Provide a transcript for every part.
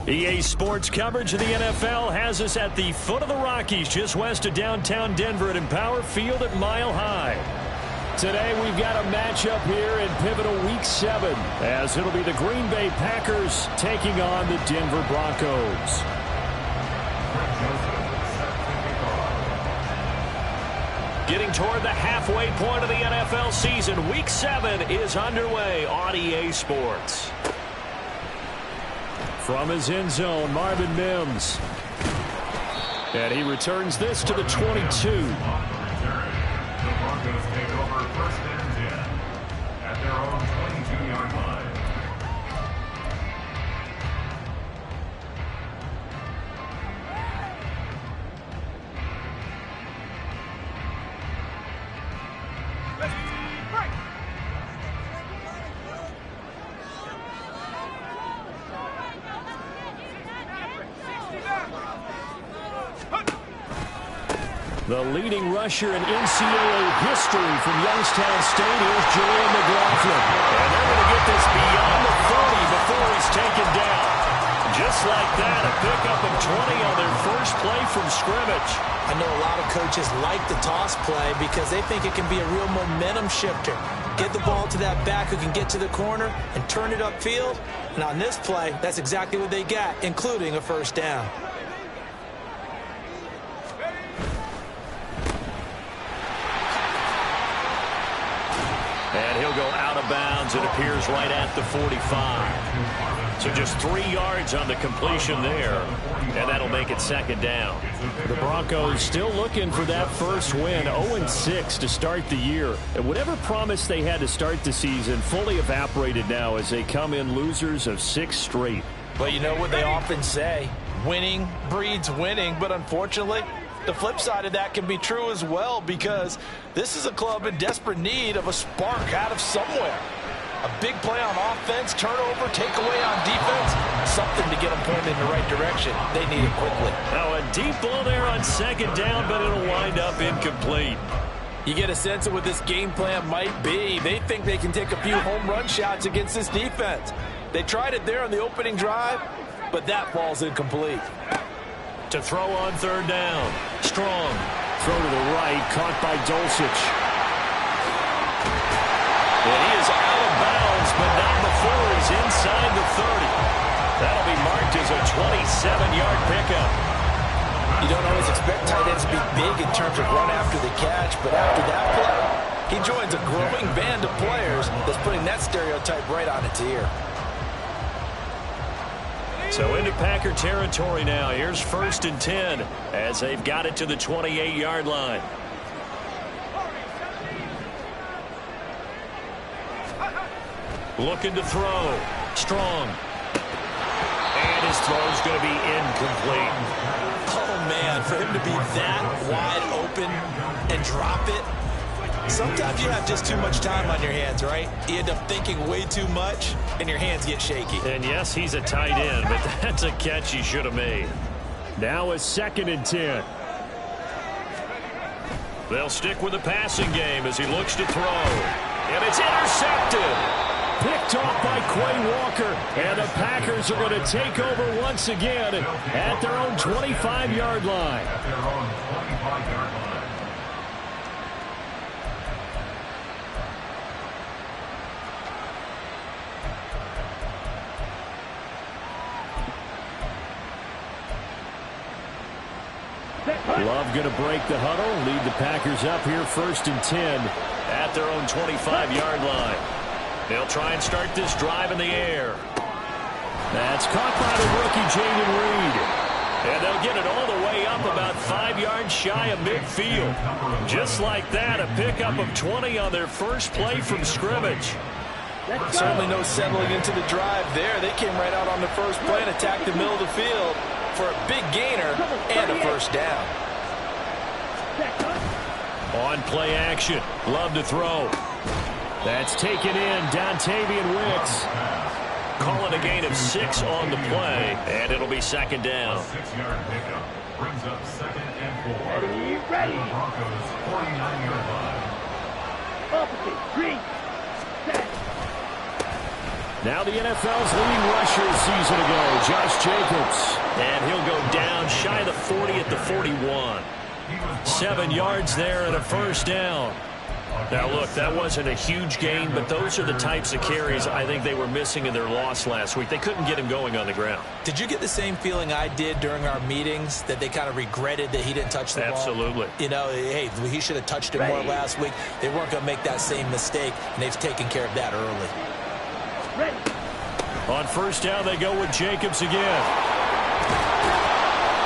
EA Sports coverage of the NFL has us at the foot of the Rockies, just west of downtown Denver at Empower Field at Mile High. Today we've got a matchup here in pivotal Week 7, as it'll be the Green Bay Packers taking on the Denver Broncos. Getting toward the halfway point of the NFL season, Week 7 is underway on EA Sports. From his end zone, Marvin Mims. And he returns this to the 22. The Broncos take over first and 10 at their own 22-yard line. The leading rusher in NCAA history from Youngstown State is Julian McLaughlin. And they're going to get this beyond the 30 before he's taken down. Just like that, a pickup of 20 on their first play from scrimmage. I know a lot of coaches like the toss play because they think it can be a real momentum shifter. Get the ball to that back who can get to the corner and turn it upfield. And on this play, that's exactly what they got, including a first down. And he'll go out of bounds. It appears right at the 45. So just 3 yards on the completion there. And that'll make it second down. The Broncos still looking for that first win. 0-6 to start the year. And whatever promise they had to start the season fully evaporated now as they come in losers of 6 straight. But you know what they often say, winning breeds winning. But unfortunately, the flip side of that can be true as well, because this is a club in desperate need of a spark out of somewhere. A big play on offense, turnover, takeaway on defense, something to get them pointed in the right direction. They need it quickly. Now a deep ball there on second down, but it'll wind up incomplete. You get a sense of what this game plan might be. They think they can take a few home run shots against this defense. They tried it there on the opening drive, but that ball's incomplete. To throw on third down. Strong. Throw to the right. Caught by Dulcich. And he is out of bounds, but not before he's inside the 30. That'll be marked as a 27-yard pickup. You don't always expect tight ends to be big in terms of run after the catch, but after that play, he joins a growing band of players that's putting that stereotype right on its ear. So into Packer territory now. Here's first and 10 as they've got it to the 28-yard line. Looking to throw. Strong. And his throw's going to be incomplete. Oh, man, for him to be that wide open and drop it. Sometimes you have just too much time on your hands, right? You end up thinking way too much, and your hands get shaky. And yes, he's a tight end, but that's a catch he should have made. Now a second and 10. They'll stick with the passing game as he looks to throw. And it's intercepted. Picked off by Quay Walker. And the Packers are going to take over once again at their own 25-yard line. At their own 25-yard line. Love going to break the huddle, lead the Packers up here first and 10 at their own 25-yard line. They'll try and start this drive in the air. That's caught by the rookie Jayden Reed. And they'll get it all the way up about 5 yards shy of midfield. Just like that, a pickup of 20 on their first play from scrimmage. Certainly no settling into the drive there. They came right out on the first play and attacked the middle of the field for a big gainer and a first down. On play action. Love to throw. That's taken in. Dontavian Wicks. Calling a gain of 6 on the play, and it'll be second down. 6-yard pickup brings up second and 4. Ready. The Broncos 49-yard line. Opposite. 3. Set. Now the NFL's leading rusher a season ago, Josh Jacobs. And he'll go down shy of the 40 at the 41. 7 yards there and a first down. Now, look, that wasn't a huge gain, but those are the types of carries I think they were missing in their loss last week. They couldn't get him going on the ground. Did you get the same feeling I did during our meetings, that they kind of regretted that he didn't touch the ball? Absolutely. You know, hey, he should have touched it more last week. They weren't going to make that same mistake, and they've taken care of that early. On first down, they go with Jacobs again.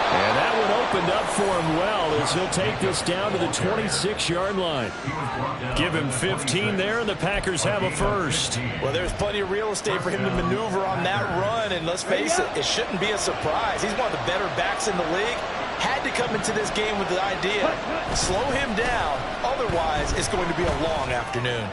And that one opened up for him well as he'll take this down to the 26-yard line. Give him 15 there, and the Packers have a first. Well, there's plenty of real estate for him to maneuver on that run, and let's face it, it shouldn't be a surprise. He's one of the better backs in the league. Had to come into this game with the idea, slow him down, otherwise it's going to be a long afternoon.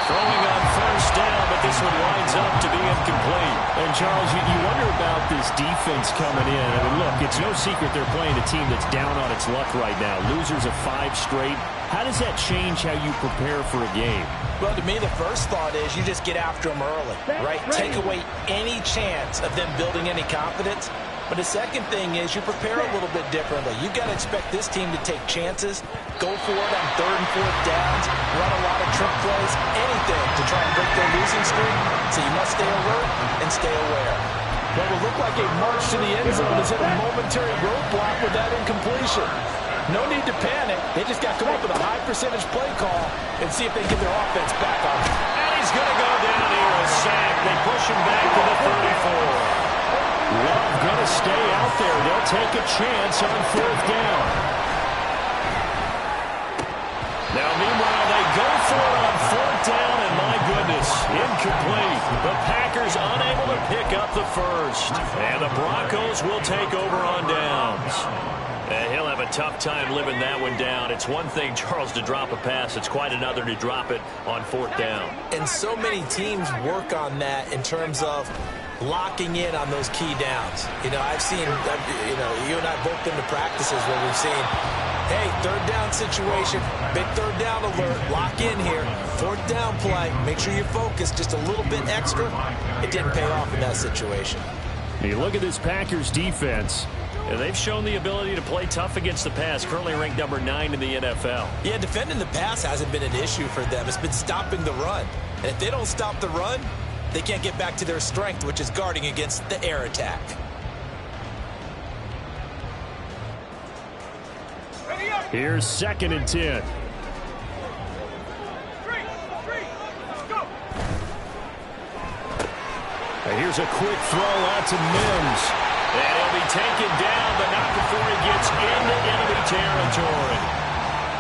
Throwing on first down, but this one winds up to be incomplete. And, Charles, you wonder about this defense coming in. I mean, look, it's no secret they're playing a team that's down on its luck right now. Losers of 5 straight. How does that change how you prepare for a game? Well, to me, the first thought is you just get after them early, right? Take away any chance of them building any confidence. But the second thing is you prepare a little bit differently. You've got to expect this team to take chances, go for it on 3rd and 4th downs, run a lot of trick plays, anything to try and break their losing streak. So you must stay alert and stay aware. What will look like a march to the end zone is hit a momentary roadblock with that incompletion. No need to panic. They just got to come up with a high percentage play call and see if they can get their offense back on. And he's going to go down here, a sack. They push him back to the 34. Love going to stay out there. They'll take a chance on 4th down. Now, meanwhile, they go for it on 4th down, and my goodness, incomplete. The Packers unable to pick up the first. And the Broncos will take over on downs. And he'll have a tough time living that one down. It's one thing, Charles, to drop a pass. It's quite another to drop it on 4th down. And so many teams work on that in terms of locking in on those key downs. You know, I've seen, you and I both been to practices where we've seen, hey, 3rd down situation, big 3rd down alert, lock in here, 4th down play, make sure you focus just a little bit extra. It didn't pay off in that situation. You look at this Packers defense, and they've shown the ability to play tough against the pass, currently ranked number 9 in the NFL. Yeah, defending the pass hasn't been an issue for them. It's been stopping the run. And if they don't stop the run, they can't get back to their strength, which is guarding against the air attack. Here's 2nd and 10. And here's a quick throw out to Mims. And he'll be taken down, but not before he gets into enemy territory.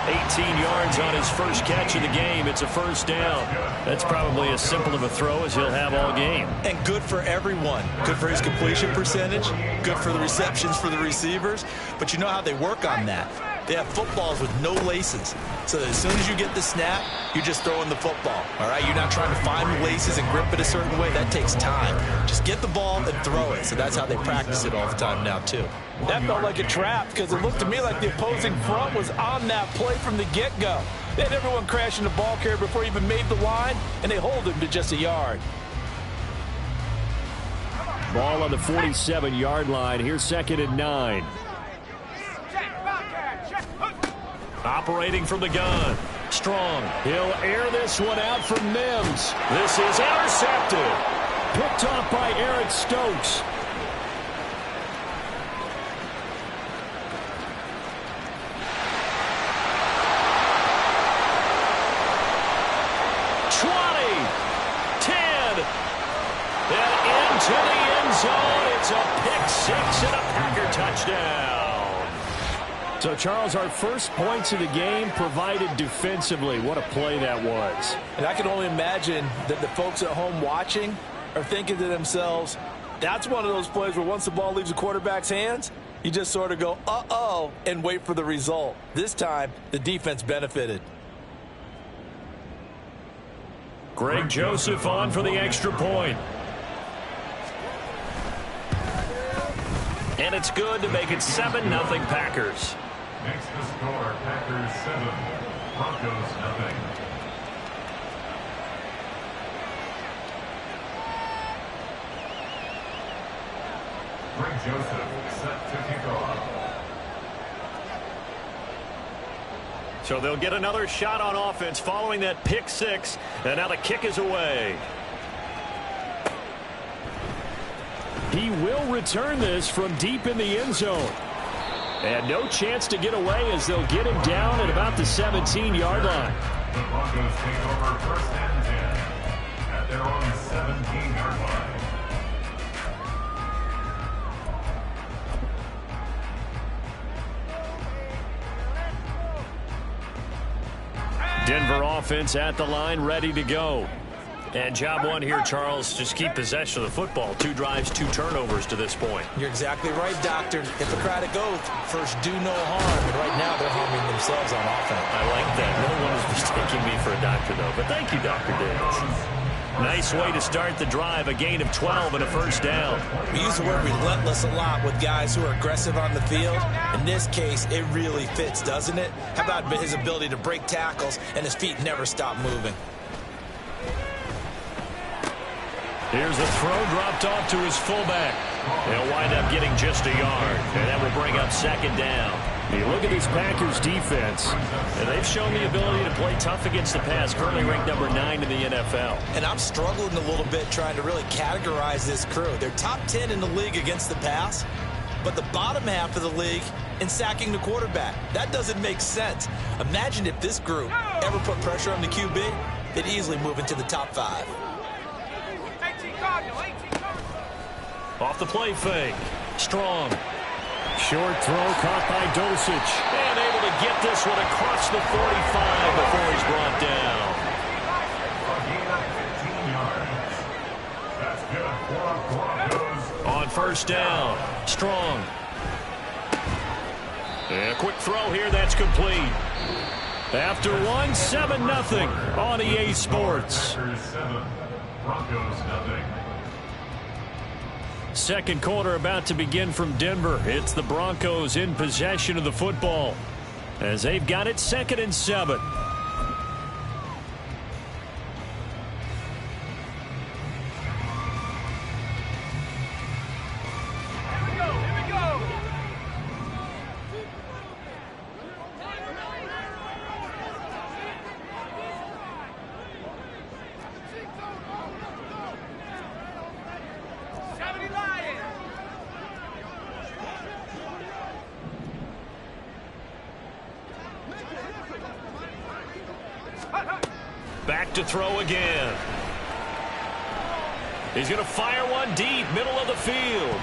18 yards on his first catch of the game. It's a first down. That's probably as simple of a throw as he'll have all game. And good for everyone. Good for his completion percentage. Good for the receptions for the receivers. But you know how they work on that. They have footballs with no laces. So that as soon as you get the snap, you're just throwing the football. All right? You're not trying to find the laces and grip it a certain way. That takes time. Just get the ball and throw it. So that's how they practice it all the time now, too. That felt like a trap because it looked to me like the opposing front was on that play from the get-go. They had everyone crashing the ball carrier before he even made the line, and they hold him to just a yard. Ball on the 47-yard line. Here's 2nd and 9. Operating from the gun. Strong. He'll air this one out for Mims. This is intercepted. Picked off by Eric Stokes. To the end zone. It's a pick six and a Packer touchdown. So, Charles, our first points of the game provided defensively. What a play that was. And I can only imagine that the folks at home watching are thinking to themselves, that's one of those plays where once the ball leaves the quarterback's hands, you just sort of go, uh-oh, and wait for the result. This time, the defense benefited. Greg Joseph on for the extra point. And it's good to make it 7-0 Packers. Makes the score Packers 7, Broncos 0. Greg Joseph set to kick off. So they'll get another shot on offense following that pick six. And now the kick is away. He will return this from deep in the end zone. And no chance to get away as they'll get him down at about the 17-yard line. The Broncos take over first and 10 at their own 17-yard line. Denver offense at the line, ready to go. And job one here, Charles, just keep possession of the football. 2 drives, 2 turnovers to this point. You're exactly right, Doctor. Hippocratic oath, first do no harm. And right now they're harming themselves on offense. I like that. No one is mistaking me for a doctor, though. But thank you, Dr. Diggs. Nice way to start the drive. A gain of 12 and a first down. We use the word relentless a lot with guys who are aggressive on the field. In this case, it really fits, doesn't it? How about his ability to break tackles and his feet never stop moving? Here's a throw dropped off to his fullback. They'll wind up getting just a yard, and that will bring up second down. You look at this Packers defense, and they've shown the ability to play tough against the pass, currently ranked number 9 in the NFL. And I'm struggling a little bit trying to really categorize this crew. They're top 10 in the league against the pass, but the bottom half of the league in sacking the quarterback. That doesn't make sense. Imagine if this group ever put pressure on the QB, they'd easily move into the top 5. Off the play fake. Strong. Short throw caught by Dulcich. And able to get this one across the 45 before he's brought down. That's good for Broncos. On first down. Strong. And a quick throw here. That's complete. After one, 7-0 on EA Sports. Packers 7, Broncos nothing. Second quarter about to begin from Denver. It's the Broncos in possession of the football as they've got it 2nd and 7. Back to throw again. He's going to fire one deep, middle of the field.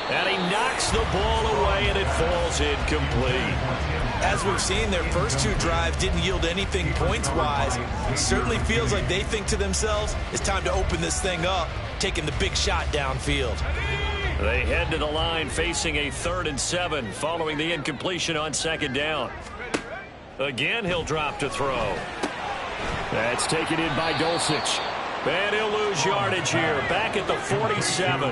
And he knocks the ball away, and it falls incomplete. As we've seen, their first 2 drives didn't yield anything points-wise. It certainly feels like they think to themselves, it's time to open this thing up, taking the big shot downfield. They head to the line facing a 3rd and 7 following the incompletion on 2nd down. Again, he'll drop to throw. That's taken in by Dulcich. And he'll lose yardage here, back at the 47.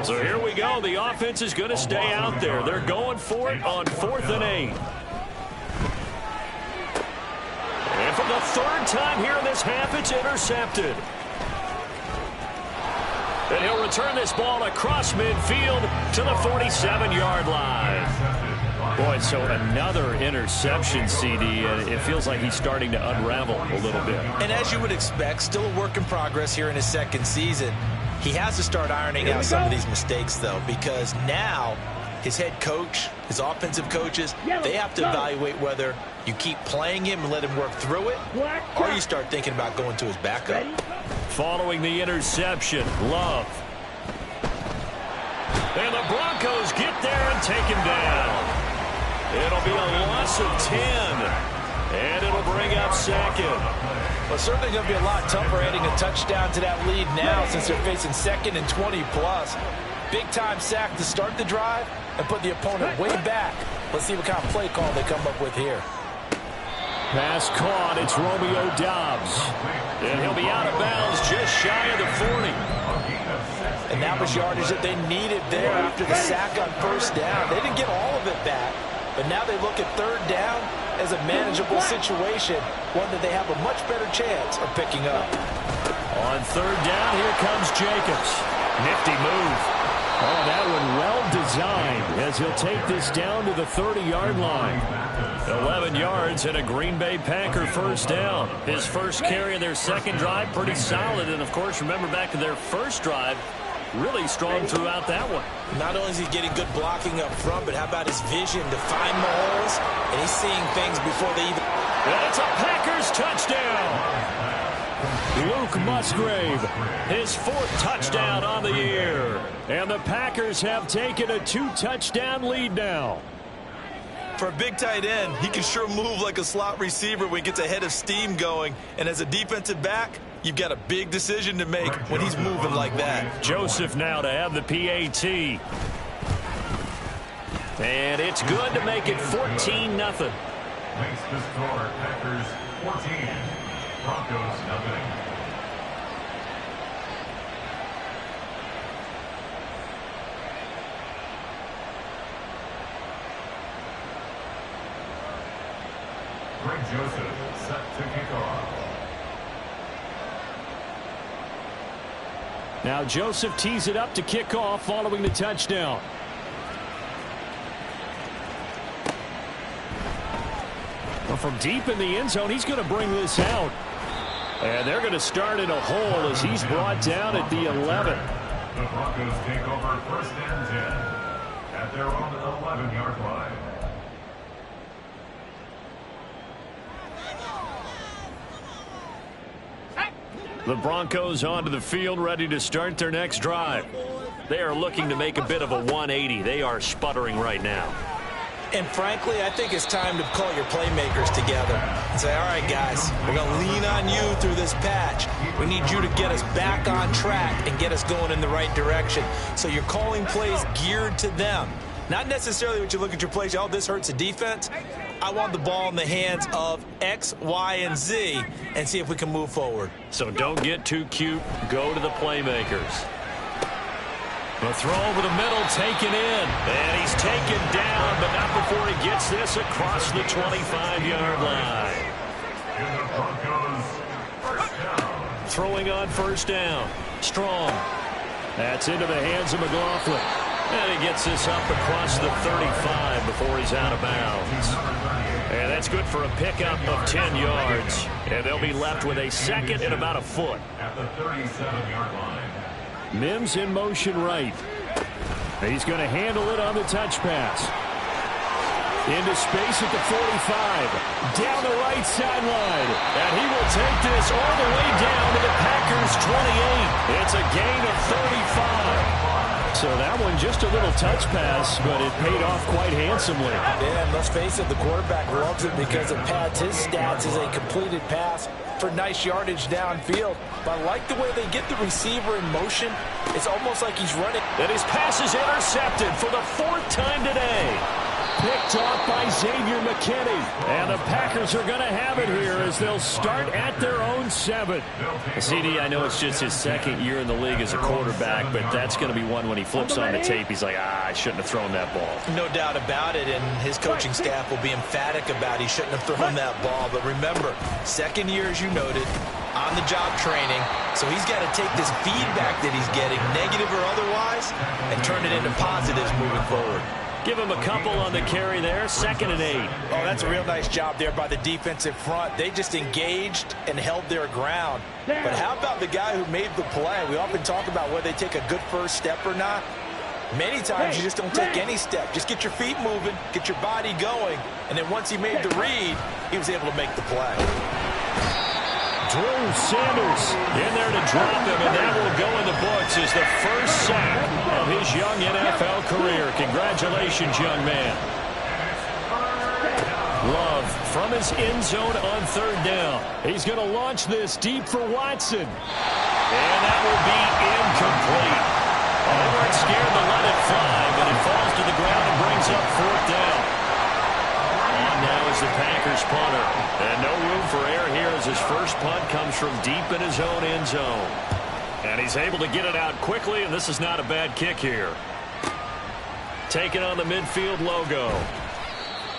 So here we go. The offense is going to stay out there. They're going for it on 4th and 8. And for the 3rd time here in this half, it's intercepted. And he'll return this ball across midfield to the 47-yard line. Boy, so another interception, CD, and it feels like he's starting to unravel a little bit. And as you would expect, still a work in progress here in his 2nd season. He has to start ironing out some of these mistakes, though, because now his head coach, his offensive coaches, they have to evaluate whether you keep playing him and let him work through it, or you start thinking about going to his backup. Following the interception, Love. And the Broncos get there and take him down. It'll be a loss of 10, and it'll bring up 2nd. Well, certainly going to be a lot tougher adding a touchdown to that lead now since they're facing 2nd and 20+. Big-time sack to start the drive and put the opponent way back. Let's see what kind of play call they come up with here. Pass caught. It's Romeo Doubs. And he'll be out of bounds just shy of the 40. And that was yardage that they needed there after the sack on first down. They didn't get all of it back. But now they look at 3rd down as a manageable situation, one that they have a much better chance of picking up. On 3rd down, here comes Jacobs. Nifty move. Oh, that one well designed as he'll take this down to the 30-yard line. 11 yards and a Green Bay Packer first down. His first carry of their second drive, pretty solid. And, of course, remember back to their first drive, really strong throughout that one. Not only is he getting good blocking up front, but how about his vision to find the holes? And he's seeing things before they even... That's a Packers touchdown. Luke Musgrave, his fourth touchdown on the year. And the Packers have taken a 2-touchdown lead now. For a big tight end, he can sure move like a slot receiver when he gets a head of steam going. And as a defensive back, you've got a big decision to make when he's moving like that. Joseph now to have the PAT. And it's good to make it 14-0. Makes the score Packers 14, Broncos 0. Greg Joseph set to kick off. Now Joseph tees it up to kick off following the touchdown. Well, from deep in the end zone, he's going to bring this out. And they're going to start in a hole as he's brought down at the 11. The Broncos take over first and 10 at their own 11-yard line. The Broncos onto the field, ready to start their next drive. They are looking to make a bit of a 180. They are sputtering right now. And frankly, I think it's time to call your playmakers together and say, all right, guys, we're going to lean on you through this patch. We need you to get us back on track and get us going in the right direction. So you're calling plays geared to them. Not necessarily what you look at your plays, oh, this hurts the defense. I want the ball in the hands of X, Y, and Z and see if we can move forward. So don't get too cute. Go to the playmakers. The throw over the middle, taken in. And he's taken down, but not before he gets this across the 25-yard line. And the Broncos first down. Throwing on first down. Strong. That's into the hands of McLaughlin. And he gets this up across the 35 before he's out of bounds. And that's good for a pickup of 10 yards. And they'll be left with a second and about a foot. At the 37-yard line. Mims in motion right. He's going to handle it on the touch pass. Into space at the 45. Down the right sideline. And he will take this all the way down to the Packers 28. It's a gain of 35. So that one just a little touch pass, but it paid off quite handsomely. Yeah, and let's face it, the quarterback loves it because it pads his stats as a completed pass for nice yardage downfield. But I like the way they get the receiver in motion. It's almost like he's running. And his pass is intercepted for the fourth time today. Picked off by Xavier McKinney. And the Packers are going to have it here as they'll start at their own 7. CD, I know it's just his second year in the league as a quarterback, but that's going to be one when he flips on the tape. He's like, I shouldn't have thrown that ball. No doubt about it, and his coaching staff will be emphatic about he shouldn't have thrown that ball. But remember, second year, as you noted, on-the-job training. So he's got to take this feedback that he's getting, negative or otherwise, and turn it into positives moving forward. Give him a couple on the carry there. 2nd and 8. Oh, that's a real nice job there by the defensive front. They just engaged and held their ground. But how about the guy who made the play? We often talk about whether they take a good first step or not. Many times you just don't take any step. Just get your feet moving, get your body going, and then once he made the read, he was able to make the play. Drew Sanders in there to drop him, and that will go in the books as the first sack of his young NFL career. Congratulations, young man. Love from his end zone on 3rd down. He's going to launch this deep for Watson. And that will be incomplete. They weren't scared to let it fly, but it falls to the ground and brings up 4th down. And now is the Packers punter. And no room for error here as his first punt comes from deep in his own end zone. And he's able to get it out quickly, and this is not a bad kick here. Taking on the midfield logo.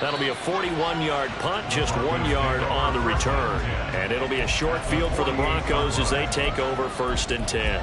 That'll be a 41-yard punt, just 1 yard on the return. And it'll be a short field for the Broncos as they take over 1st and 10.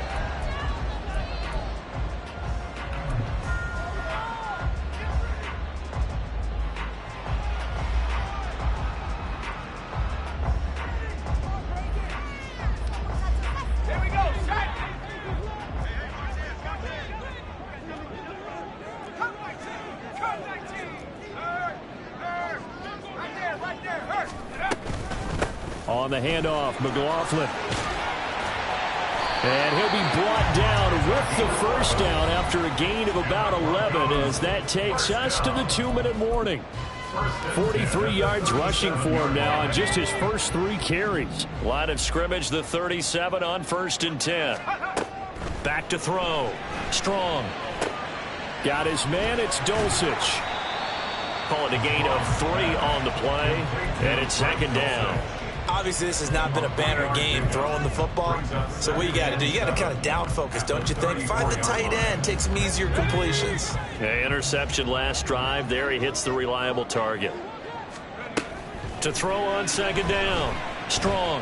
On the handoff, McLaughlin. And he'll be brought down with the first down after a gain of about 11 as that takes us to the 2-minute warning. 43 yards rushing for him now on just his first 3 carries. Line of scrimmage, the 37 on 1st and 10. Back to throw. Strong. Got his man, it's Dulcich. Call it a gain of 3 on the play, and it's 2nd down. Obviously, this has not been a banner game throwing the football. So what you got to do, you got to kind of down focus, don't you think? Find the tight end, take some easier completions. Okay, interception last drive. There he hits the reliable target. To throw on 2nd down. Strong.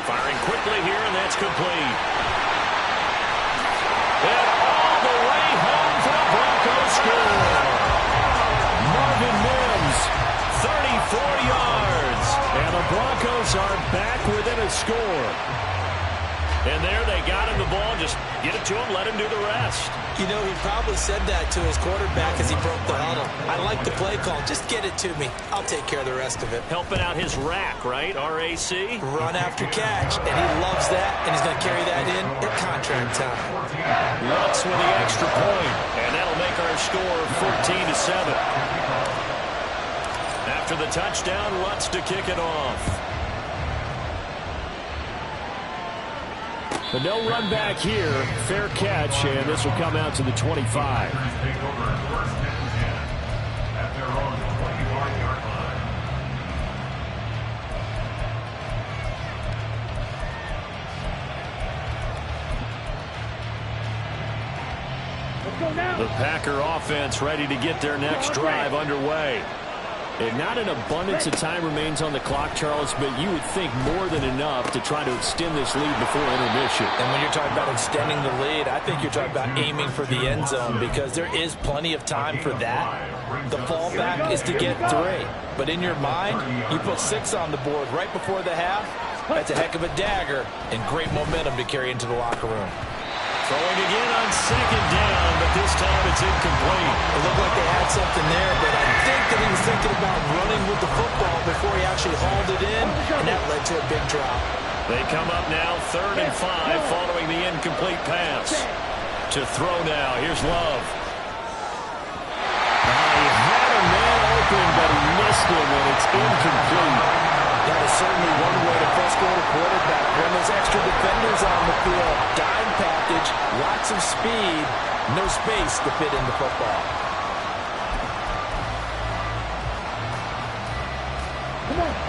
Firing quickly here, and that's complete. And all the way home for the Broncos score. Marvin Mims, 34 yards. And the Broncos are back within a score. And there they got him the ball. Just get it to him, let him do the rest. You know, he probably said that to his quarterback as he broke the huddle. I like the play call. Just get it to me. I'll take care of the rest of it. Helping out his rack, right? RAC? Run after catch. And he loves that, and he's going to carry that in at contract time. Lutz with the extra point. And that'll make our score 14-7. After the touchdown, Lutz to kick it off. But no run back here. Fair catch, and this will come out to the 25. The Packer offense ready to get their next drive underway. And not an abundance of time remains on the clock, Charles, but you would think more than enough to try to extend this lead before intermission. And when you're talking about extending the lead, I think you're talking about aiming for the end zone because there is plenty of time for that. The fallback is to get 3. But in your mind, you put 6 on the board right before the half. That's a heck of a dagger and great momentum to carry into the locker room. Throwing again on 2nd down, but this time it's incomplete. It looked like they had something there, but I think that he was thinking about running with the football before he actually hauled it in, and that led to a big drop. They come up now 3rd and 5 following the incomplete pass. To throw now, here's Love. He had a man open, but he missed him, and it's incomplete. That is certainly one way to frustrate a quarterback. When there's extra defenders on the field, dime package, lots of speed, no space to fit in the football.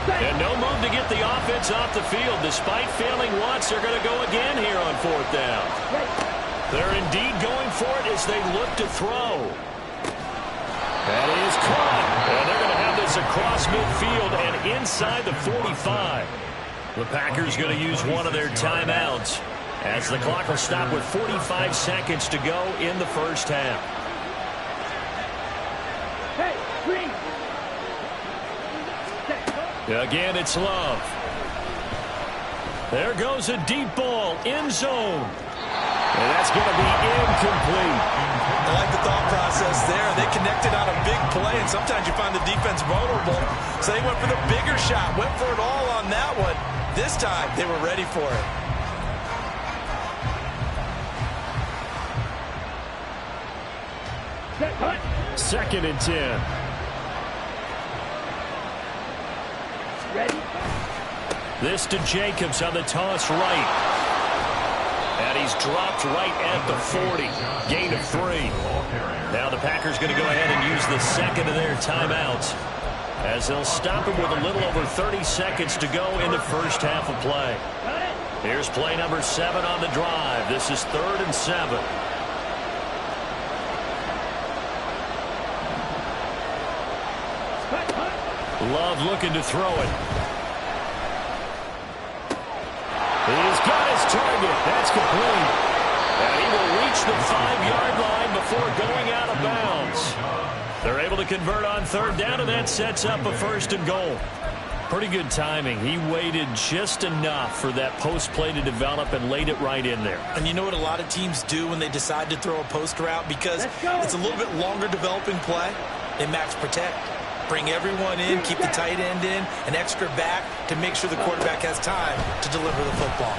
And no move to get the offense off the field. Despite failing once, they're going to go again here on 4th down. They're indeed going for it as they look to throw. That is caught. And they're going to have this across midfield and inside the 45. The Packers going to use one of their timeouts as the clock will stop with 45 seconds to go in the first half. Again, it's Love. There goes a deep ball, end zone. And that's going to be incomplete. I like the thought process there. They connected on a big play, and sometimes you find the defense vulnerable. So they went for the bigger shot, went for it all on that one. This time, they were ready for it. Second and 10. Ready? This to Jacobs on the toss right. And he's dropped right at the 40. Gain of 3. Now the Packers going to go ahead and use the second of their timeouts as they'll stop him with a little over 30 seconds to go in the first half of play. Here's play number 7 on the drive. This is 3rd and 7. Love looking to throw it. He's got his target. That's complete. And he will reach the 5-yard line before going out of bounds. They're able to convert on 3rd down, and that sets up a 1st and goal. Pretty good timing. He waited just enough for that post play to develop and laid it right in there. And you know what a lot of teams do when they decide to throw a post route? Because it's a little bit longer developing play, they max protect. Bring everyone in, keep the tight end in, an extra back to make sure the quarterback has time to deliver the football.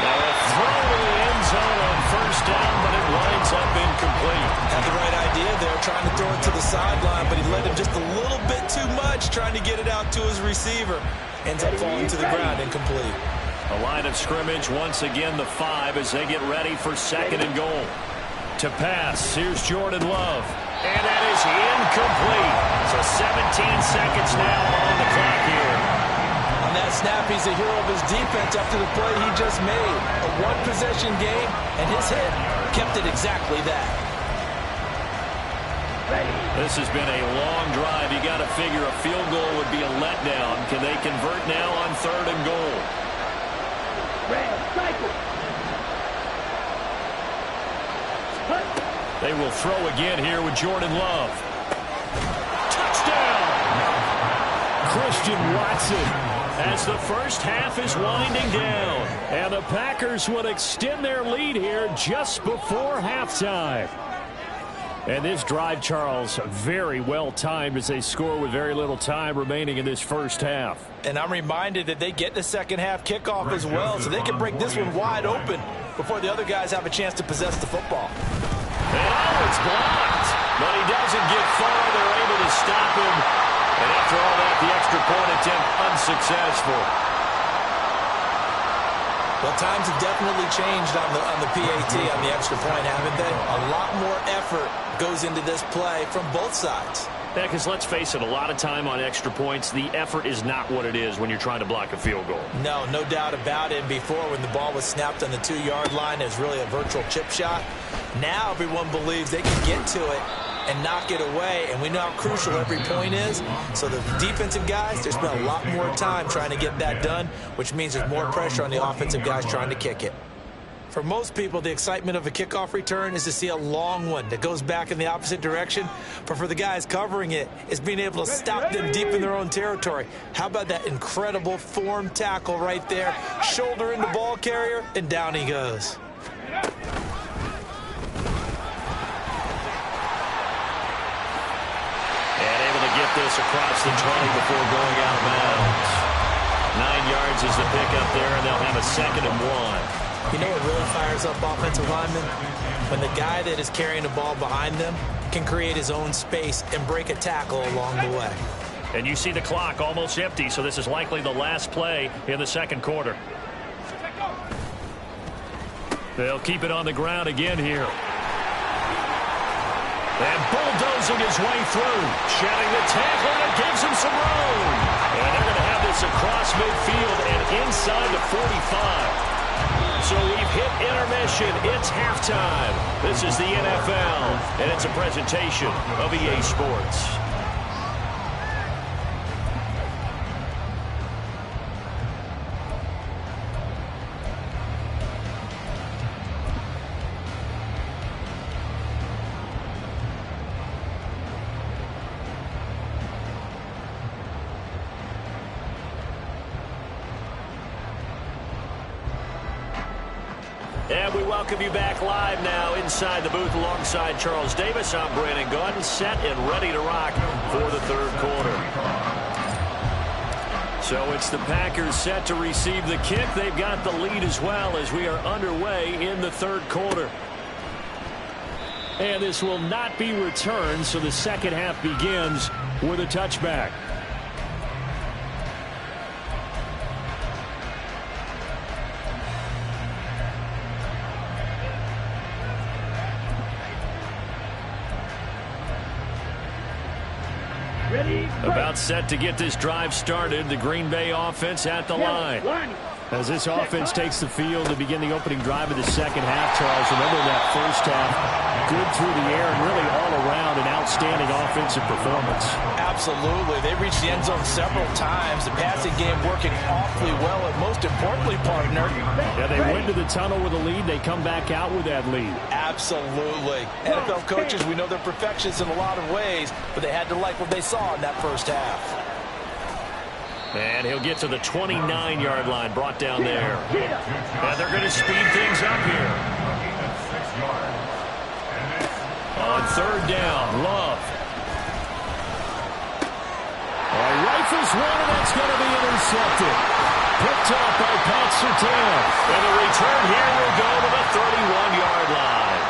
Now a throw to the end zone on first down, but it winds up incomplete. Had the right idea there, trying to throw it to the sideline, but he led him just a little bit too much, trying to get it out to his receiver. Ends up falling to the ground, incomplete. A line of scrimmage, once again the 5 as they get ready for second and goal. To pass, here's Jordan Love. And that is incomplete. So 17 seconds now on the clock here. On that snap, he's a hero of his defense after the play he just made. A one-possession game, and his hit kept it exactly that. This has been a long drive. You got to figure a field goal would be a letdown. Can they convert now on third and goal? They will throw again here with Jordan Love. Touchdown! Christian Watson as the first half is winding down. And the Packers will extend their lead here just before halftime. And this drive, Charles, very well timed as they score with very little time remaining in this first half. And I'm reminded that they get the second half kickoff as well, so they can break this one wide open before the other guys have a chance to possess the football. And it's blocked, but he doesn't get far. They're able to stop him. And after all that, the extra point attempt unsuccessful. Well, times have definitely changed on the PAT, on the extra point, haven't they? A lot more effort goes into this play from both sides. Yeah, because let's face it, a lot of time on extra points, the effort is not what it is when you're trying to block a field goal. No doubt about it. Before, when the ball was snapped on the 2-yard line, it was really a virtual chip shot. Now everyone believes they can get to it and knock it away, and we know how crucial every point is. So the defensive guys, they spend a lot more time trying to get that done, which means there's more pressure on the offensive guys trying to kick it. For most people, the excitement of a kickoff return is to see a long one that goes back in the opposite direction. But for the guys covering it, it's being able to stop them deep in their own territory. How about that incredible form tackle right there? Shoulder in the ball carrier, and down he goes. And able to get this across the 20 before going out of bounds. 9 yards is the pickup there, and they'll have a 2nd and 1. You know what really fires up offensive linemen? When the guy that is carrying the ball behind them can create his own space and break a tackle along the way. And you see the clock almost empty, so this is likely the last play in the second quarter. They'll keep it on the ground again here. And bulldozing his way through. Shedding the tackle that gives him some room. And they're going to have this across midfield and inside the 45. So we've hit intermission. It's halftime. This is the NFL, and it's a presentation of EA Sports. And we welcome you back live now inside the booth alongside Charles Davis. I'm Brandon Gaudin, set and ready to rock for the third quarter. So it's the Packers set to receive the kick. They've got the lead as well as we are underway in the third quarter. And this will not be returned, so the second half begins with a touchback. About set to get this drive started. The Green Bay offense at the line. As this offense takes the field to begin the opening drive of the second half, Charles, remember that first half, good through the air and really all around an outstanding offensive performance. Absolutely. They reached the end zone several times. The passing game working awfully well, and most importantly, partner. Yeah, they went to the tunnel with a lead. They come back out with that lead. Absolutely. NFL coaches, we know they're perfectionists in a lot of ways, but they had to like what they saw in that first half. And he'll get to the 29-yard line, brought down there. And they're going to speed things up here. On third down, Love. intercepted. Picked up by Pat Surtain. And the return here will go to the 31-yard line.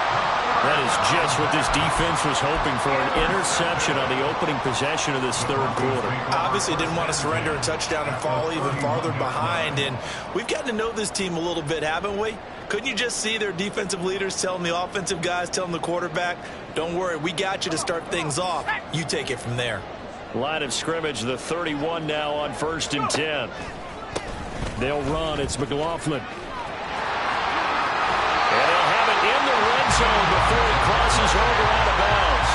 That is just what this defense was hoping for, an interception on the opening possession of this third quarter. Obviously didn't want to surrender a touchdown and fall even farther behind. And we've gotten to know this team a little bit, haven't we? Couldn't you just see their defensive leaders telling the offensive guys, telling the quarterback, don't worry, we got you to start things off. You take it from there. Line of scrimmage, the 31 now on 1st and 10. They'll run. It's McLaughlin. And they'll have it in the red zone before he crosses over out of bounds.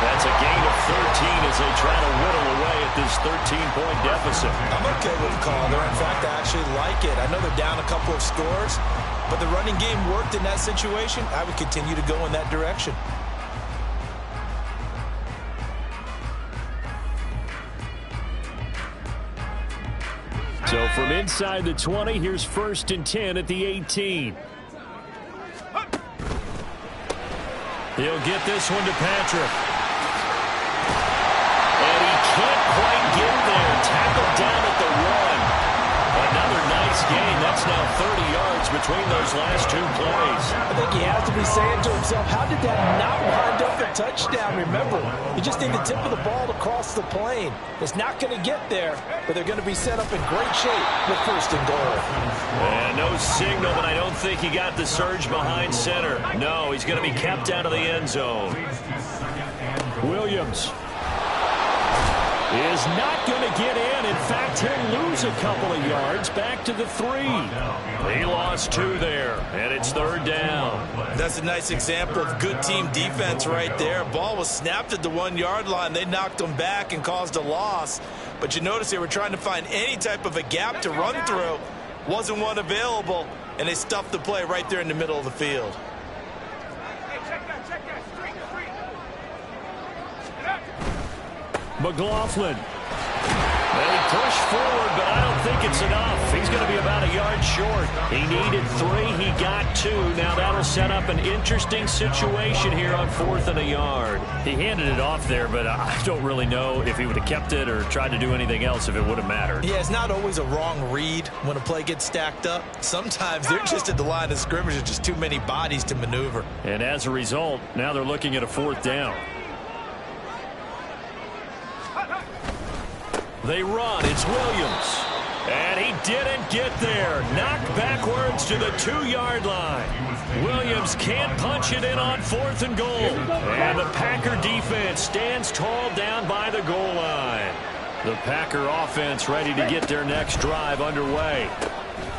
That's a gain of 13 as they try to whittle away at this 13-point deficit. I'm okay with the call there. In fact, I actually like it. I know they're down a couple of scores, but the running game worked in that situation. I would continue to go in that direction. So from inside the 20, here's 1st and 10 at the 18. He'll get this one to Patrick. And he can't quite get there. Tackled down at the 1. Another nice gain. That's now 30 yards between those last two plays. I think he has to be saying to himself, how did that not wind up a touchdown? Remember, you just need the tip of the ball to cross the plane. It's not going to get there, but they're going to be set up in great shape with 1st and goal. And no signal, but I don't think he got the surge behind center. No, he's going to be kept out of the end zone. Williams is not going to get in. In fact, he'll lose a couple of yards back to the 3. He lost 2 there, and it's 3rd down. That's a nice example of good team defense right there. Ball was snapped at the 1-yard line. They knocked them back and caused a loss. But you notice they were trying to find any type of a gap to run through. Wasn't one available, and they stuffed the play right there in the middle of the field. McLaughlin. They push forward, but I don't think it's enough. He's going to be about a yard short. He needed 3. He got 2. Now that'll set up an interesting situation here on 4th and a yard. He handed it off there, but I don't really know if he would have kept it or tried to do anything else if it would have mattered. Yeah, it's not always a wrong read when a play gets stacked up. Sometimes they're just at the line of scrimmage. There's just too many bodies to maneuver. And as a result, now they're looking at a 4th down. They run. It's Williams. And he didn't get there. Knocked backwards to the 2-yard line. Williams can't punch it in on 4th and goal. And the Packer defense stands tall down by the goal line. The Packer offense ready to get their next drive underway.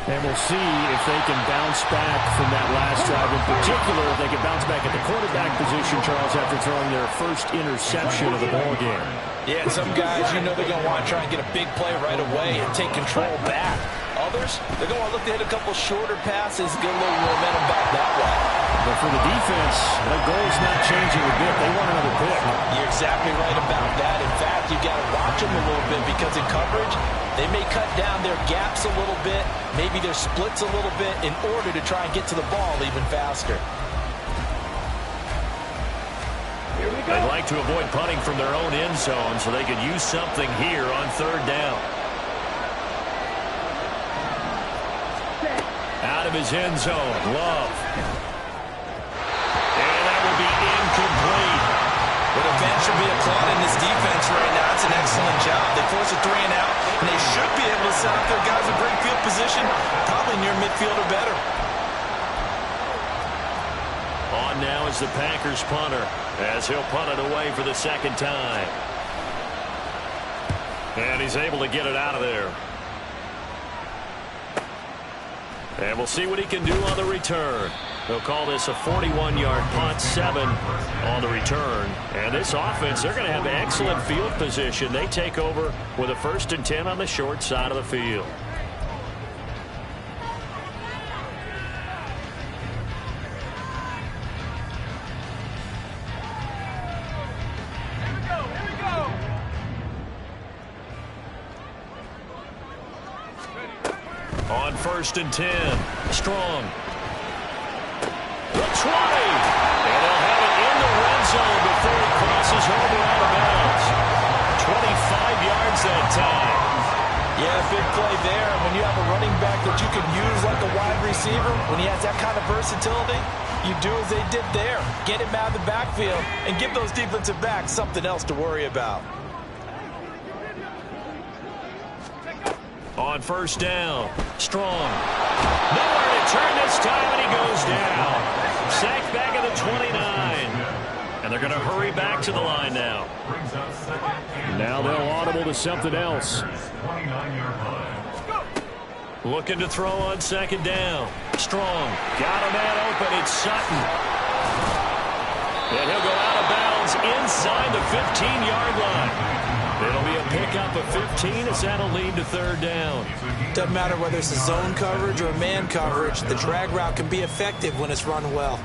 And we'll see if they can bounce back from that last drive. In particular, if they can bounce back at the quarterback position, Charles, after throwing their first interception of the ballgame. Yeah, and some guys, you know they're going to want to try and get a big play right away and take control back. Others, they're going to look to hit a couple shorter passes, get a little momentum back that way. But for the defense, their goal's not changing a bit. They want another pick. You're exactly right about that. In fact, you've got to watch them a little bit because in coverage, they may cut down their gaps a little bit, maybe their splits a little bit in order to try and get to the ball even faster. They'd like to avoid punting from their own end zone so they could use something here on 3rd down. Out of his end zone, Love. And that will be incomplete. But a fan should be applauding this defense right now. It's an excellent job. They force a 3 and out, and they should be able to set up their guys in great field position, probably near midfield or better. On now is the Packers punter, as he'll punt it away for the 2nd time. And he's able to get it out of there. And we'll see what he can do on the return. They'll call this a 41-yard punt, 7 on the return. And this offense, they're going to have excellent field position. They take over with a 1st and 10 on the short side of the field. On 1st and 10, Strong. The 20. And they'll have it in the red zone before he crosses over out of bounds. 25 yards that time. Yeah, big play there. When you have a running back that you can use like a wide receiver, when he has that kind of versatility, you do as they did there. Get him out of the backfield and give those defensive backs something else to worry about. On first down, Strong. Nowhere to turn this time, and he goes down. Sacked back at the 29. And they're going to hurry back to the line now. Now they'll audible to something else. Looking to throw on second down. Strong. Got a man open. It's Sutton. And he'll go out of bounds inside the 15-yard line. It'll be a pickup of 15 as that'll lead to third down. Doesn't matter whether it's a zone coverage or a man coverage. The drag route can be effective when it's run well.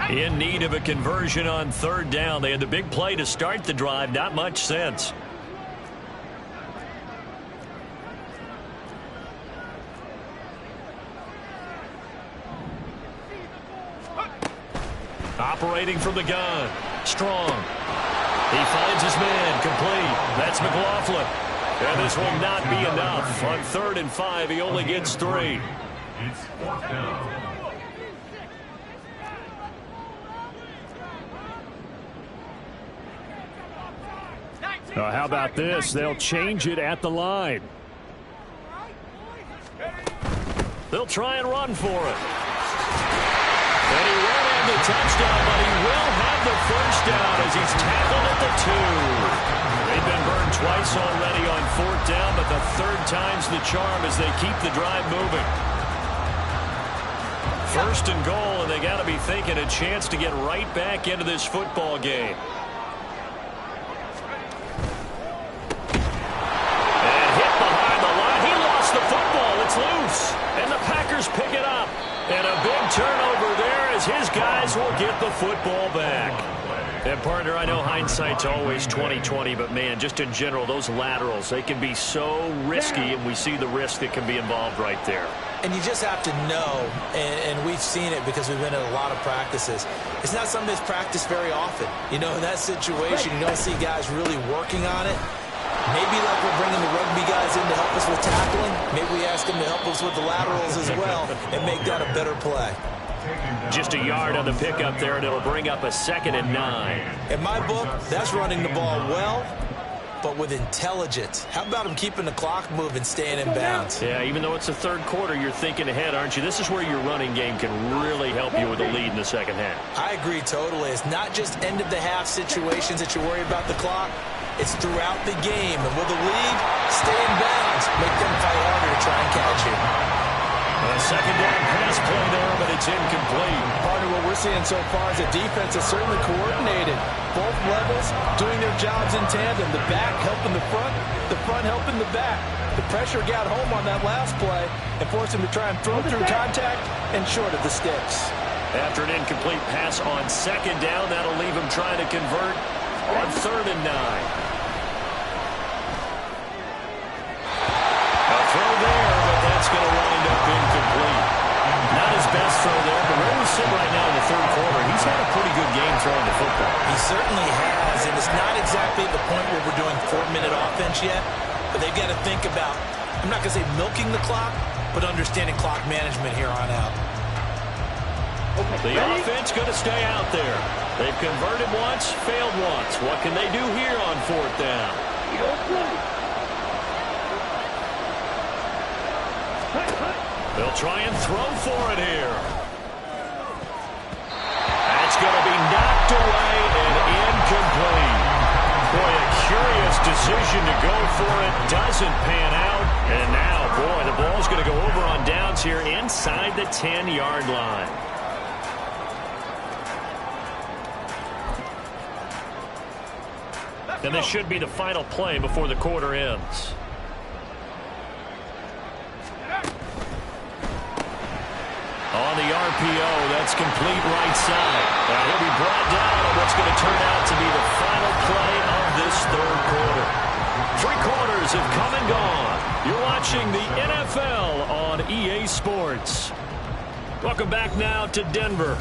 In need of a conversion on third down. They had the big play to start the drive. Not much sense. Operating from the gun. Strong. He finds his man. Complete. That's McLaughlin. And this will not be enough. On 3rd and 5, he only gets 3. It's 4th down. How about this? They'll change it at the line. They'll try and run for it. And he won't have the touchdown, but he will have the first down as he's tackled at the 2. They've been burned twice already on 4th down, but the 3rd time's the charm as they keep the drive moving. 1st and goal, and they got to be thinking a chance to get right back into this football game. Loose, and the Packers pick it up. And a big turnover there as his guys will get the football back. And, partner, I know hindsight's always 20/20, but, man, just in general, those laterals, they can be so risky, and we see the risk that can be involved right there. And you just have to know, and we've seen it because we've been at a lot of practices, it's not something that's practiced very often. You know, in that situation, you don't see guys really working on it. Maybe like we're bringing the rugby guys in to help us with tackling, maybe we ask them to help us with the laterals as well and make that a better play. Just a yard on the pickup there, and it'll bring up a 2nd and 9. In my book, that's running the ball well, but with intelligence. How about him keeping the clock moving, staying in bounds? Yeah, even though it's the 3rd quarter, you're thinking ahead, aren't you? This is where your running game can really help you with a lead in the 2nd half. I agree totally. It's not just end-of-the-half situations that you worry about the clock. It's throughout the game. And with the lead, stay in bounds. Make them fight harder to try and catch you. A 2nd down pass play there, but it's incomplete. Partner, what we're seeing so far is a defense that's certainly coordinated. Both levels doing their jobs in tandem. The back helping the front helping the back. The pressure got home on that last play and forced him to try and throw through contact and short of the sticks. After an incomplete pass on 2nd down, that'll leave him trying to convert on 3rd and 9. Throw there, but that's going to wind up incomplete. Not his best throw there, but where we sit right now in the 3rd quarter, he's had a pretty good game throwing the football. He certainly has, and it's not exactly at the point where we're doing 4-minute offense yet, but they've got to think about, I'm not going to say milking the clock, but understanding clock management here on out. The offense going to stay out there. They've converted once, failed once. What can they do here on 4th down? They'll try and throw for it here. That's going to be knocked away and incomplete. Boy, a curious decision to go for it. Doesn't pan out. And now, boy, the ball's going to go over on downs here inside the 10-yard line. And this should be the final play before the quarter ends. On the RPO, that's complete right side. And he'll be brought down on what's going to turn out to be the final play of this 3rd quarter. 3 quarters have come and gone. You're watching the NFL on EA Sports. Welcome back now to Denver.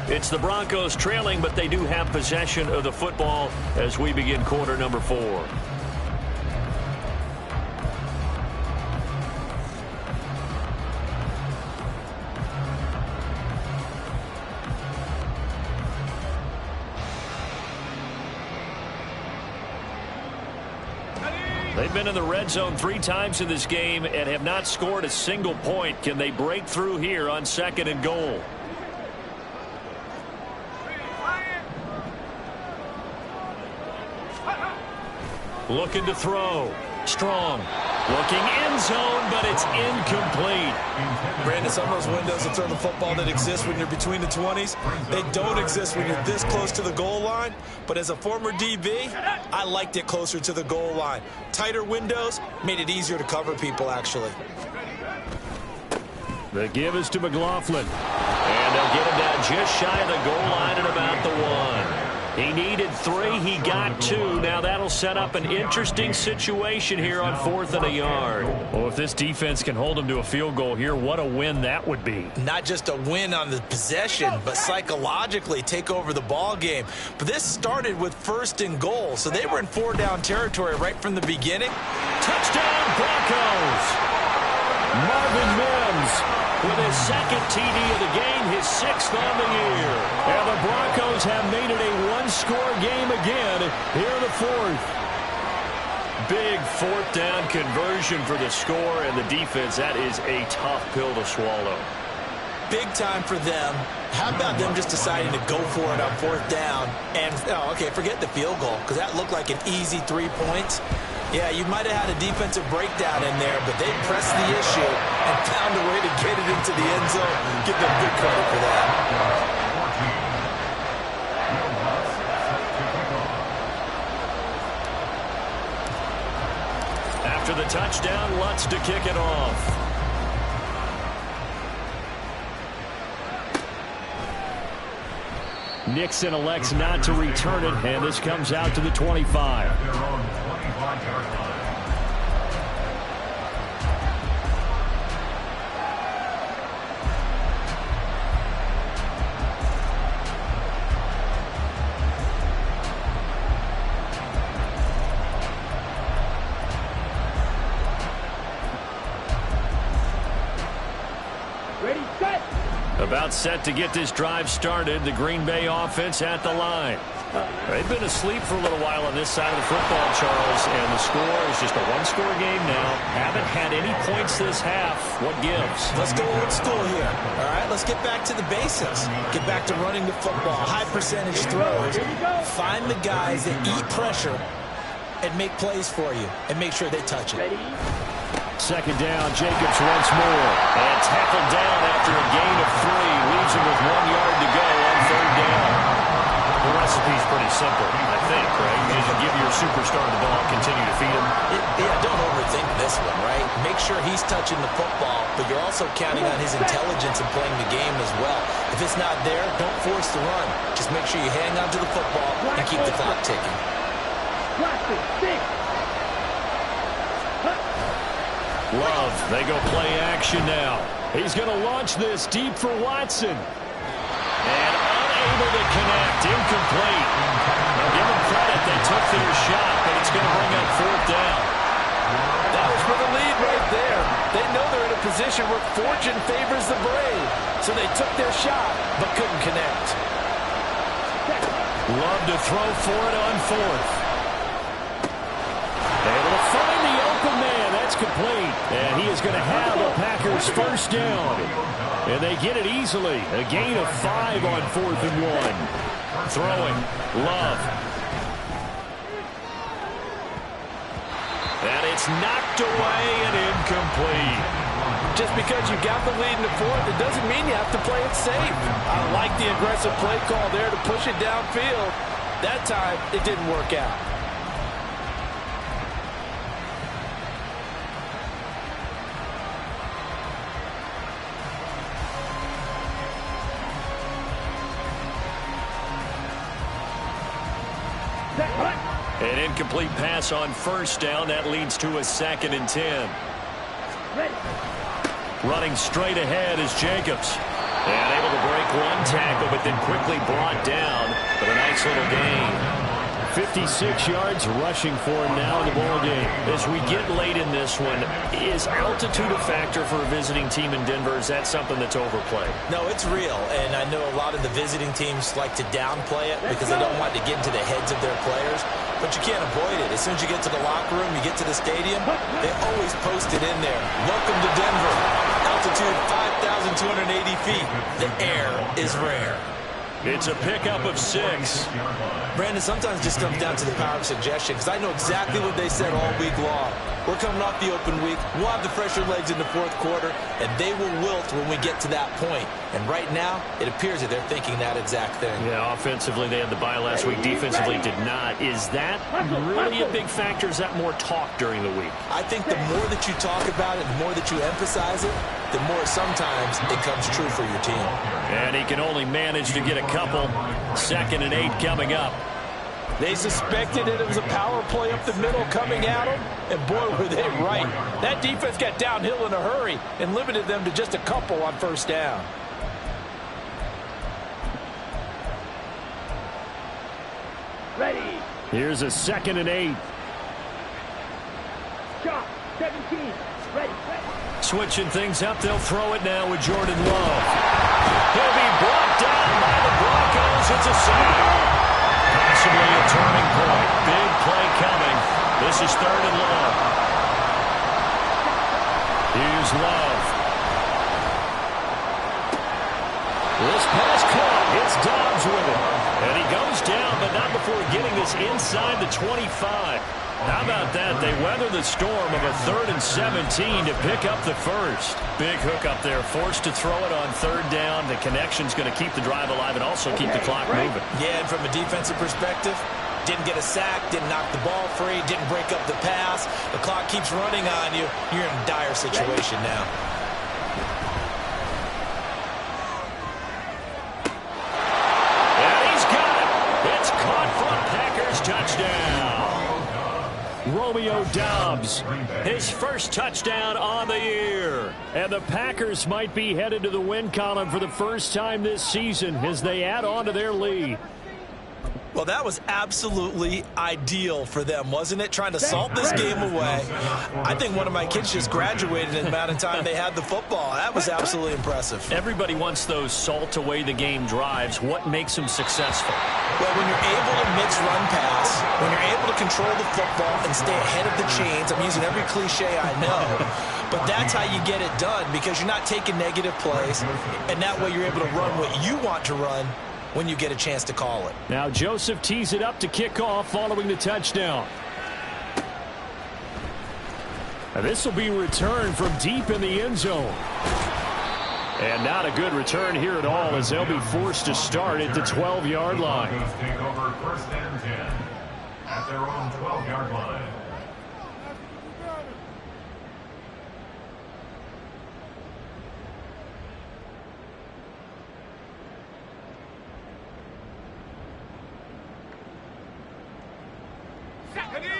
It's the Broncos trailing, but they do have possession of the football as we begin quarter number 4. They've been in the red zone 3 times in this game and have not scored a single point. Can they break through here on 2nd and goal? Looking to throw. Strong. Looking end zone, but it's incomplete. Brandon, some of those windows to throw the football that exist when you're between the 20s, they don't exist when you're this close to the goal line. But as a former DB, I liked it closer to the goal line. Tighter windows made it easier to cover people, actually. The give is to McLaughlin. And they'll get him down just shy of the goal line at about the 1. He needed 3. He got 2. Now that'll set up an interesting situation here on 4th and a yard. Well, if this defense can hold him to a field goal here, what a win that would be. Not just a win on the possession, but psychologically take over the ball game. But this started with 1st and goal, so they were in 4-down territory right from the beginning. Touchdown, Broncos! Marvin Mims with his 2nd TD of the game, his 6th on the year. And the Broncos have made it a 1-score game again here in the 4th. Big 4th down conversion for the score, and the defense, that is a tough pill to swallow. Big time for them. How about them just deciding to go for it on 4th down? And, okay, forget the field goal, because that looked like an easy 3 points. Yeah, you might have had a defensive breakdown in there, but they pressed the issue and found a way to get it into the end zone. Give them good credit for that. After the touchdown, Lutz to kick it off. Nixon elects not to return it, and this comes out to the 25. About set to get this drive started. The Green Bay offense at the line. They've been asleep for a little while on this side of the football, Charles, and the score is just a 1-score game now. Haven't had any points this half. What gives? Let's go old school here. All right, let's get back to the basics. Get back to running the football, high percentage throws. Find the guys that eat pressure and make plays for you, and make sure they touch it. 2nd down, Jacobs once more. And tackled down after a gain of 3. Leaves him with 1 yard to go on 3rd down. The recipe's pretty simple, I think, right? You just give your superstar the ball, continue to feed him. Yeah, don't overthink this one, right? Make sure he's touching the football, but you're also counting on his intelligence in playing the game as well. If it's not there, don't force the run. Just make sure you hang on to the football and keep the clock ticking. Love, they go play action now. He's going to launch this deep for Watson. And unable to connect, incomplete. Now give them credit, they took their shot, but it's going to bring up 4th down. That was for the lead right there. They know they're in a position where fortune favors the brave. So they took their shot, but couldn't connect. Love to throw for it on 4th. Able to find the open man. That's complete. And he is going to have the Packers 1st down. And they get it easily. A gain of 5 on 4th and 1. Throwing. Love. And it's knocked away and incomplete. Just because you got the lead in the 4th, it doesn't mean you have to play it safe. I like the aggressive play call there to push it downfield. That time, it didn't work out. An incomplete pass on 1st down. That leads to a 2nd and 10. Running straight ahead is Jacobs. And able to break one tackle, but then quickly brought down. But a nice little gain. 56 yards rushing for him now in the ball game. As we get late in this one, is altitude a factor for a visiting team in Denver? Is that something that's overplayed? No, it's real, and I know a lot of the visiting teams like to downplay it because they don't want to get into the heads of their players, but you can't avoid it. As soon as you get to the locker room, you get to the stadium, they always post it in there. Welcome to Denver. Altitude 5,280 feet. The air is rare. It's a pickup of 6. Brandon, sometimes it just comes down to the power of suggestion because I know exactly what they said all week long. We're coming off the open week. We'll have the fresher legs in the fourth quarter, and they will wilt when we get to that point. And right now, it appears that they're thinking that exact thing. Yeah, offensively, they had the bye last week. Defensively, did not. Is that really a big factor? Is that more talk during the week? I think the more that you talk about it, the more that you emphasize it, the more sometimes it comes true for your team. And he can only manage to get a couple. 2nd and 8 coming up. They suspected that it was a power play up the middle coming at them, and boy, were they right. That defense got downhill in a hurry and limited them to just a couple on first down. Ready. Here's a 2nd and 8. Shot. 17. Ready. Switching things up, they'll throw it now with Jordan Love. He'll be brought down by the Broncos. It's a sack. Possibly a turning point. Big play coming. This is 3rd and long. Here's Love. This pass caught. It's Dobbs with it. And he goes down, but not before getting this inside the 25. How about that? They weather the storm of a 3rd and 17 to pick up the first. Big hook up there. Forced to throw it on 3rd down. The connection's going to keep the drive alive and also keep the clock moving. Yeah, and from a defensive perspective, didn't get a sack, didn't knock the ball free, didn't break up the pass. The clock keeps running on you. You're in a dire situation now. And he's got it. It's caught for a Packers touchdown. Romeo Doubs, his first touchdown on the year. And the Packers might be headed to the win column for the first time this season as they add on to their lead. Well, that was absolutely ideal for them, wasn't it? Trying to salt this game away. I think one of my kids just graduated in the amount of time they had the football. That was absolutely impressive. Everybody wants those salt away the game drives. What makes them successful? Well, when you're able to mix run pass, when you're able to control the football and stay ahead of the chains, I'm using every cliche I know, but that's how you get it done because you're not taking negative plays, and that way you're able to run what you want to run when you get a chance to call it. Now Joseph tees it up to kick off following the touchdown. And this will be returned from deep in the end zone. And not a good return here at all as they'll be forced to start at the 12-yard line. Take over 1st and 10 at their own 12-yard line.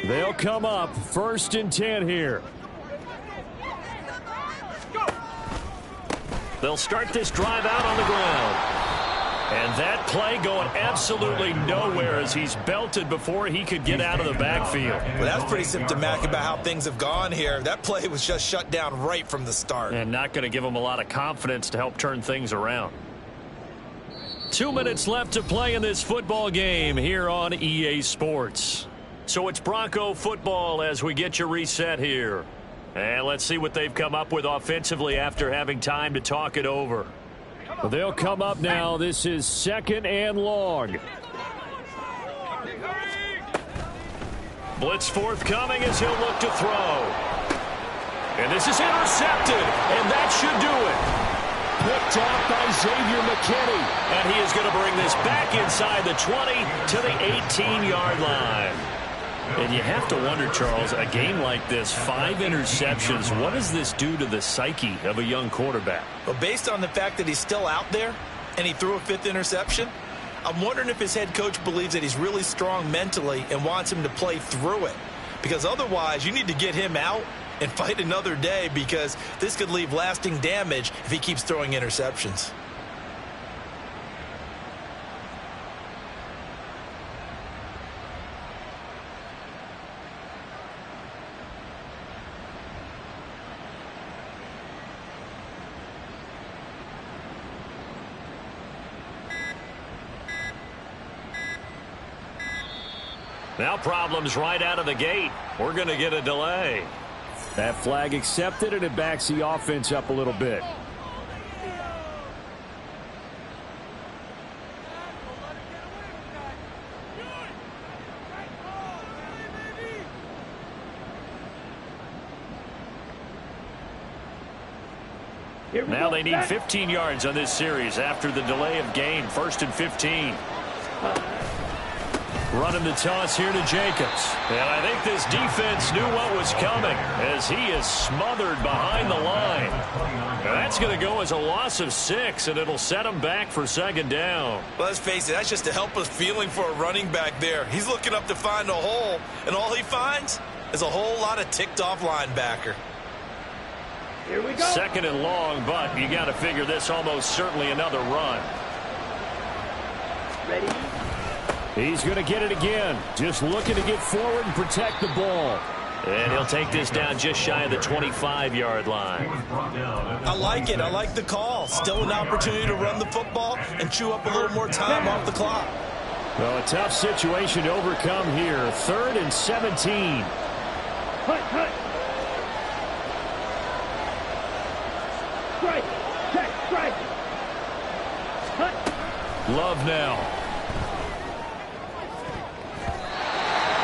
They'll come up 1st and 10 here. They'll start this drive out on the ground. And that play going absolutely nowhere as he's belted before he could get out of the backfield. Well, that's pretty symptomatic about how things have gone here. That play was just shut down right from the start. And not going to give him a lot of confidence to help turn things around. 2 minutes left to play in this football game here on EA Sports. So it's Bronco football as we get you reset here. And let's see what they've come up with offensively after having time to talk it over. Well, they'll come up now. This is 2nd and long. Blitz forthcoming as he'll look to throw. And this is intercepted, and that should do it. Picked off by Xavier McKinney. And he is going to bring this back inside the 20 to the 18-yard line. And you have to wonder, Charles, a game like this, 5 interceptions, what does this do to the psyche of a young quarterback? Well, based on the fact that he's still out there and he threw a 5th interception, I'm wondering if his head coach believes that he's really strong mentally and wants him to play through it. Because otherwise, you need to get him out and fight another day because this could leave lasting damage if he keeps throwing interceptions. Now problems right out of the gate. We're going to get a delay. That flag accepted, and it backs the offense up a little bit. Now they need 15 yards on this series after the delay of game. 1st and 15. Running the toss here to Jacobs. And I think this defense knew what was coming as he is smothered behind the line. Now that's going to go as a loss of 6, and it'll set him back for 2nd down. Well, let's face it, that's just a helpless feeling for a running back there. He's looking up to find a hole, and all he finds is a whole lot of ticked-off linebacker. Here we go. 2nd and long, but you got to figure this almost certainly another run. Ready? He's going to get it again. Just looking to get forward and protect the ball. And he'll take this down just shy of the 25-yard line. I like it. I like the call. Still an opportunity to run the football and chew up a little more time off the clock. Well, a tough situation to overcome here. 3rd and 17. Hut. Strike. Check. Strike. Hut. Love now.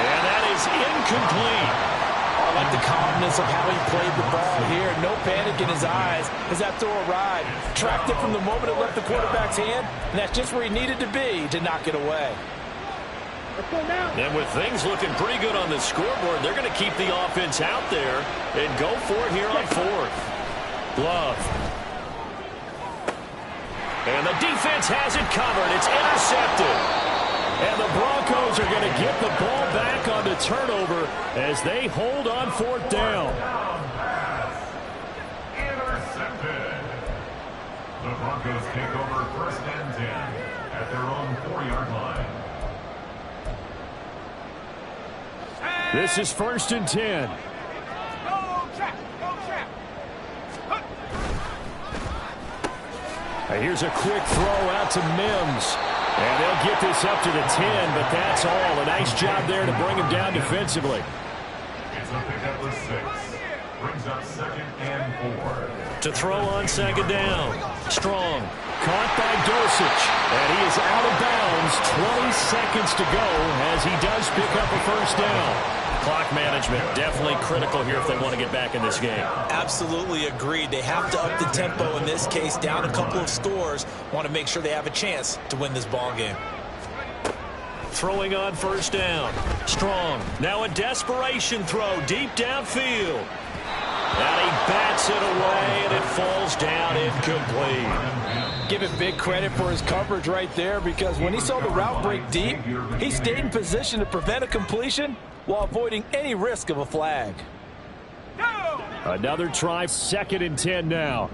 And that is incomplete. I like the calmness of how he played the ball here. No panic in his eyes as that throw arrived. Tracked it from the moment it left the quarterback's hand, and that's just where he needed to be to knock it away. Let's go now. And with things looking pretty good on the scoreboard, they're going to keep the offense out there and go for it here on 4th. Love. And the defense has it covered. It's intercepted. And the Broncos are going to get the ball back on the turnover as they hold on 4th down. Intercepted. The Broncos take over 1st and 10 at their own 4-yard line. This is 1st and 10. Here's a quick throw out to Mims. And they'll get this up to the 10, but that's all. A nice job there to bring him down defensively. It's a pickup of 6. Brings up 2nd and 4. To throw on 2nd down. Strong. Caught by Dulcich. And he is out of bounds. 20 seconds to go as he does pick up a 1st down. Clock management definitely critical here if they want to get back in this game. Absolutely agreed. They have to up the tempo in this case, down a couple of scores. Want to make sure they have a chance to win this ball game. Throwing on 1st down. Strong. Now a desperation throw deep downfield. And he bats it away, and it falls down incomplete. Give him big credit for his coverage right there, because when he saw the route break deep, he stayed in position to prevent a completion while avoiding any risk of a flag. Another try, 2nd and 10 now.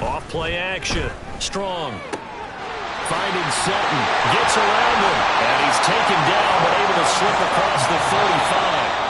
Off play action. Strong. Finding Sutton. Gets around him. And he's taken down, but able to slip across the 35.